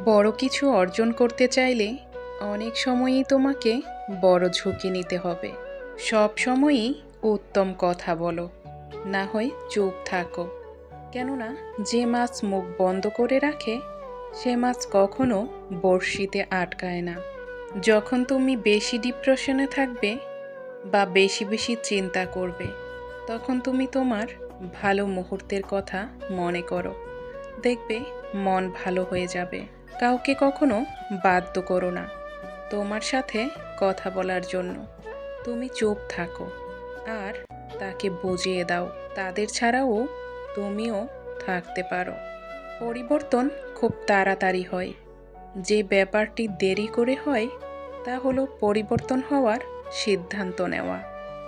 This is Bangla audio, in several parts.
বড় কিছু অর্জন করতে চাইলে অনেক সময়ই তোমাকে বড় ঝুঁকি নিতে হবে। সব সময়ই উত্তম কথা বলো, না হয় চুপ থাকো। কেননা যে মাছ মুখ বন্ধ করে রাখে সে মাছ কখনো বড়শিতে আটকায় না। যখন তুমি বেশি ডিপ্রেশনে থাকবে বা বেশি বেশি চিন্তা করবে, তখন তুমি তোমার ভালো মুহূর্তের কথা মনে করো। দেখবে মন ভালো হয়ে যাবে। কাউকে কখনো বাধ্য করো না তোমার সাথে কথা বলার জন্য। তুমি চুপ থাকো আর তাকে বুঝিয়ে দাও তাদের ছাড়াও তুমিও থাকতে পারো। পরিবর্তন খুব তাড়াতাড়ি হয়। যে ব্যাপারটি দেরি করে হয় তা হলো পরিবর্তন হওয়ার সিদ্ধান্ত নেওয়া।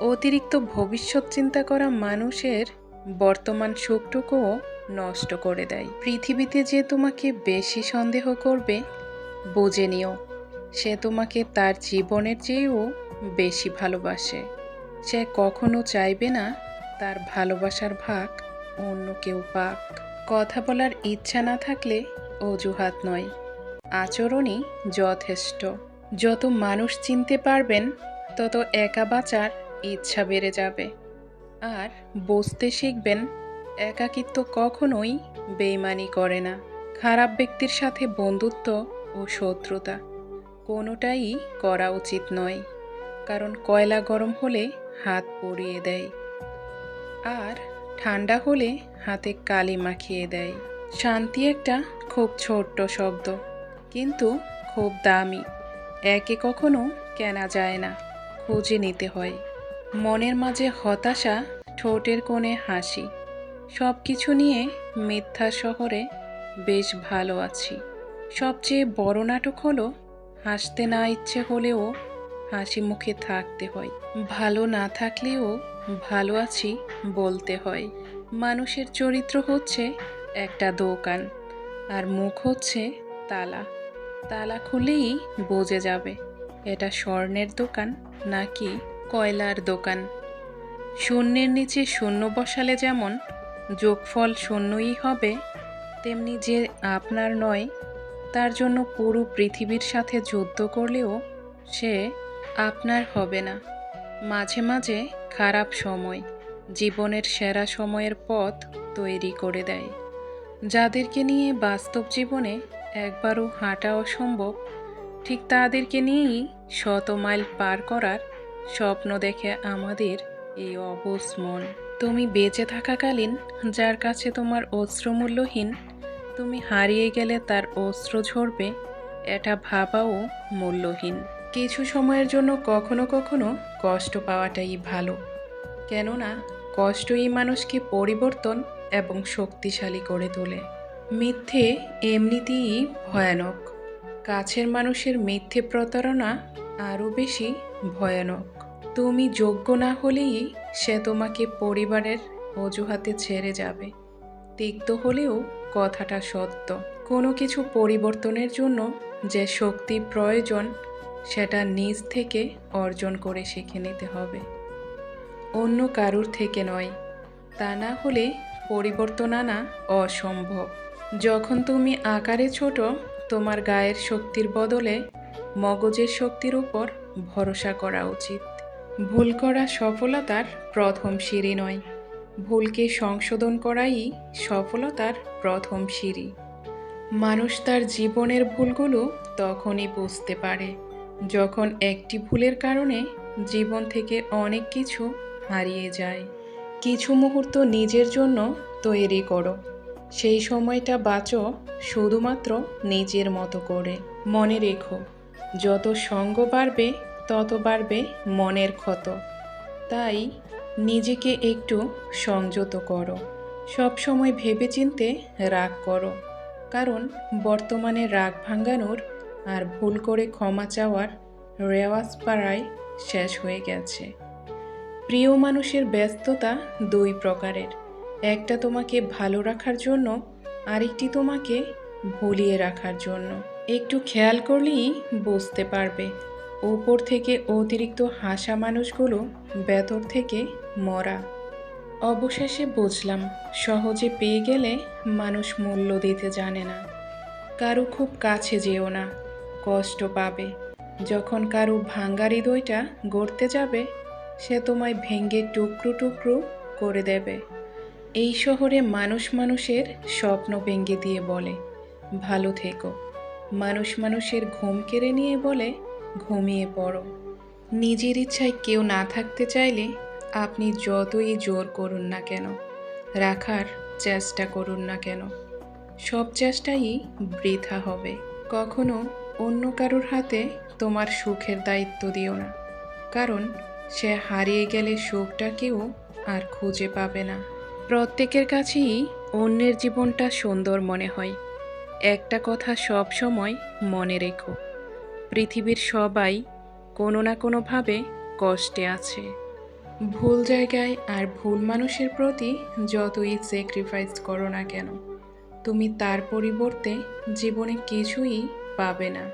অতিরিক্ত ভবিষ্যৎ চিন্তা করা মানুষের বর্তমান সুখটুকুও নষ্ট করে দেয়। পৃথিবীতে যে তোমাকে বেশি সন্দেহ করবে, বুঝে নিও সে তোমাকে তার জীবনের চেয়েও বেশি ভালোবাসে। সে কখনো চাইবে না তার ভালোবাসার ভাগ অন্য কেউ পাক। কথা বলার ইচ্ছা না থাকলে অজুহাত নয়, আচরণই যথেষ্ট। যত মানুষ চিনতে পারবেন তত একা বাঁচার ইচ্ছা বেড়ে যাবে। আর বুঝতে শিখবেন একাকিত্ব কখনোই বেইমানি করে না। খারাপ ব্যক্তির সাথে বন্ধুত্ব ও শত্রুতা কোনোটাই করা উচিত নয়, কারণ কয়লা গরম হলে হাত পুড়িয়ে দেয় আর ঠান্ডা হলে হাতে কালি মাখিয়ে দেয়। শান্তি একটা খুব ছোট্ট শব্দ, কিন্তু খুব দামি। একে কখনো কেনা যায় না, খুঁজে নিতে হয়। মনের মাঝে হতাশা, ঠোঁটের কোণে হাসি, সব কিছু নিয়ে মিথ্যা শহরে বেশ ভালো আছি। সবচেয়ে বড় নাটক হলো হাসতে না ইচ্ছে হলেও হাসি মুখে থাকতে হয়। ভালো না থাকলেও ভালো আছি বলতে হয়। মানুষের চরিত্র হচ্ছে একটা দোকান, আর মুখ হচ্ছে তালা। তালা খুলেই বোঝা যাবে এটা স্বর্ণের দোকান নাকি কয়লার দোকান। শূন্যের নিচে শূন্য বসালে যেমন যোগফল শূন্যই হবে, তেমনি যে আপনার নয় তার জন্য পুরো পৃথিবীর সাথে যুদ্ধ করলেও সে আপনার হবে না। মাঝে মাঝে খারাপ সময় জীবনের সেরা সময়ের পথ তৈরি করে দেয়। যাদেরকে নিয়ে বাস্তব জীবনে একবারও হাঁটা অসম্ভব, ঠিক তাদেরকে নিয়েই শত মাইল পার করার স্বপ্ন দেখে আমাদের এই অবুঝ মন। তুমি বেঁচে থাকাকালীন যার কাছে তোমার অস্ত্র মূল্যহীন, তুমি হারিয়ে গেলে তার অস্ত্র ঝরবে এটা ভাবাও মূল্যহীন। কিছু সময়ের জন্য কখনো কখনো কষ্ট পাওয়াটাই ভালো, কেননা কষ্টই মানুষকে পরিবর্তন এবং শক্তিশালী করে তোলে। মিথ্যে এমনিতেই ভয়ানক, কাছের মানুষের মিথ্যে প্রতারণা আরও বেশি ভয়ানক। তুমি যোগ্য না হলেই সে তোমাকে পরিবারের অজুহাতে ছেড়ে যাবে। তিক্ত হলেও কথাটা সত্য। কোনো কিছু পরিবর্তনের জন্য যে শক্তি প্রয়োজন সেটা নিজ থেকে অর্জন করে শিখে নিতে হবে, অন্য কারুর থেকে নয়। তা না হলে পরিবর্তন আনা অসম্ভব। যখন তুমি আকারে ছোট, তোমার গায়ের শক্তির বদলে মগজের শক্তির উপর ভরসা করা উচিত। ভুল করা সফলতার প্রথম সিঁড়ি নয়, ভুলকে সংশোধন করাই সফলতার প্রথম সিঁড়ি। মানুষ তার জীবনের ভুলগুলো তখনই বুঝতে পারে যখন একটি ভুলের কারণে জীবন থেকে অনেক কিছু হারিয়ে যায়। কিছু মুহূর্ত নিজের জন্য তৈরি করো, সেই সময়টা বাঁচো শুধুমাত্র নিজের মতো করে। মনে রেখো, যত সঙ্গ বাড়বে তত বাড়বে মনের ক্ষত। তাই নিজেকে একটু সংযত করো। সব সময় ভেবেচিন্তে রাগ করো, কারণ বর্তমানে রাগ ভাঙানোর আর ভুল করে ক্ষমা চাওয়ার রেওয়াজ পাড়ায় শেষ হয়ে গেছে। প্রিয় মানুষের ব্যস্ততা দুই প্রকারের, একটা তোমাকে ভালো রাখার জন্য, আরেকটি তোমাকে ভুলিয়ে রাখার জন্য। একটু খেয়াল করলেই বুঝতে পারবে উপর থেকে অতিরিক্ত হাসা মানুষগুলো ভেতর থেকে মরা। অবশেষে বুঝলাম, সহজে পেয়ে গেলে মানুষ মূল্য দিতে জানে না। কারো খুব কাছে যেও না, কষ্ট পাবে। যখন কারো ভাঙ্গা হৃদয়টা গড়তে যাবে, সে তোমায় ভেঙে টুকরো টুকরো করে দেবে। এই শহরে মানুষ মানুষের স্বপ্ন ভেঙে দিয়ে বলে ভালো থেকো, মানুষ মানুষের ঘুম কেড়ে নিয়ে বলে ঘুমিয়ে পড়ো। নিজের ইচ্ছায় কেউ না থাকতে চাইলে আপনি যতই জোর করুন না কেন, রাখার চেষ্টা করুন না কেন, সব চেষ্টাই বৃথা হবে। কখনো অন্য কারোর হাতে তোমার সুখের দায়িত্ব দিও না, কারণ সে হারিয়ে গেলে সুখটা কেউ আর খুঁজে পাবে না। প্রত্যেকের কাছেই অন্যের জীবনটা সুন্দর মনে হয়। একটা কথা সব সময় মনে রেখো, পৃথিবীর সবাই কোনো না কোনোভাবে কষ্টে আছে। ভুল জায়গায় আর ভুল মানুষের প্রতি যতই স্যাক্রিফাইস করো না কেন, তুমি তার পরিবর্তে জীবনে কিছুই পাবে না।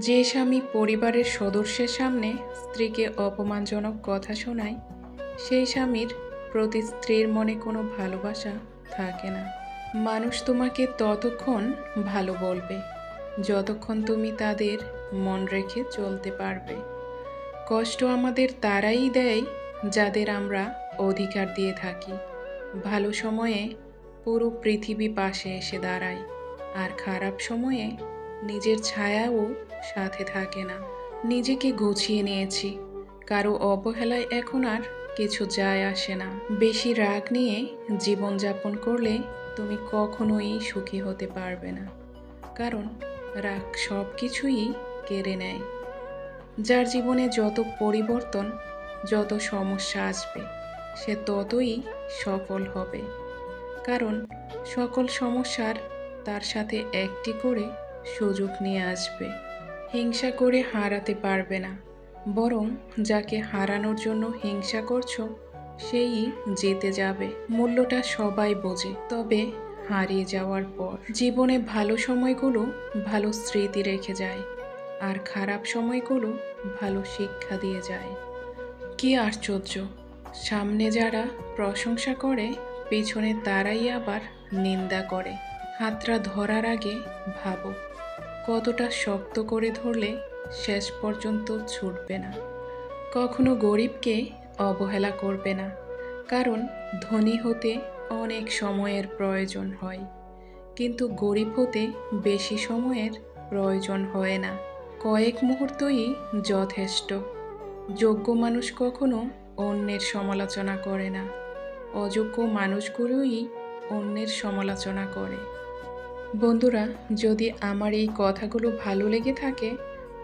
যে স্বামী পরিবারের সদস্যের সামনে স্ত্রীকে অপমানজনক কথা শোনায়, সেই স্বামীর প্রতি স্ত্রীর মনে কোনো ভালোবাসা থাকে না। মানুষ তোমাকে ততক্ষণ ভালো বলবে যতক্ষণ তুমি তাদের মন রেখে চলতে পারবে। কষ্ট আমাদের তারাই দেয় যাদের আমরা অধিকার দিয়ে থাকি। ভালো সময়ে পুরো পৃথিবী পাশে এসে দাঁড়ায়, আর খারাপ সময়ে নিজের ছায়াও সাথে থাকে না। নিজেকে গুছিয়ে নিয়েছি, কারো অবহেলায় এখন আর কিছু যায় আসে না। বেশি রাগ নিয়ে জীবনযাপন করলে তুমি কখনোই সুখী হতে পারবে না, কারণ রাগ সব কিছুই কেড়ে নেয়। যার জীবনে যত পরিবর্তন, যত সমস্যা আসবে, সে ততই সফল হবে, কারণ সকল সমস্যার তার সাথে একটি করে সুযোগ নিয়ে আসবে। হিংসা করে হারাতে পারবে না, বরং যাকে হারানোর জন্য হিংসা করছো সেই জিতে যাবে। মূল্যটা সবাই বোঝে, তবে হারিয়ে যাওয়ার পর। জীবনে ভালো সময়গুলো ভালো স্মৃতি রেখে যায়, আর খারাপ সময়গুলো ভালো শিক্ষা দিয়ে যায়। কি আশ্চর্য, সামনে যারা প্রশংসা করে, পেছনে তারাই আবার নিন্দা করে। হাতটা ধরার আগে ভাবো, কতটা শক্ত করে ধরলে শেষ পর্যন্ত ছুটবে না। কখনো গরিবকে অবহেলা করবে না, কারণ ধনী হতে অনেক সময়ের প্রয়োজন হয়, কিন্তু গরিব হতে বেশি সময়ের প্রয়োজন হয় না। কয়েক মুহূর্তই যথেষ্ট। যোগ্য মানুষ কখনো অন্যের সমালোচনা করে না, অযোগ্য মানুষগুলোই অন্যের সমালোচনা করে। বন্ধুরা, যদি আমার এই কথাগুলো ভালো লেগে থাকে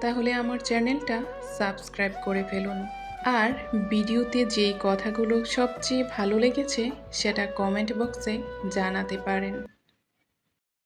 তাহলে আমার চ্যানেলটা সাবস্ক্রাইব করে ফেলুন। আর ভিডিওতে যেই কথাগুলো সবচেয়ে ভালো লেগেছে সেটা কমেন্ট বক্সে জানাতে পারেন।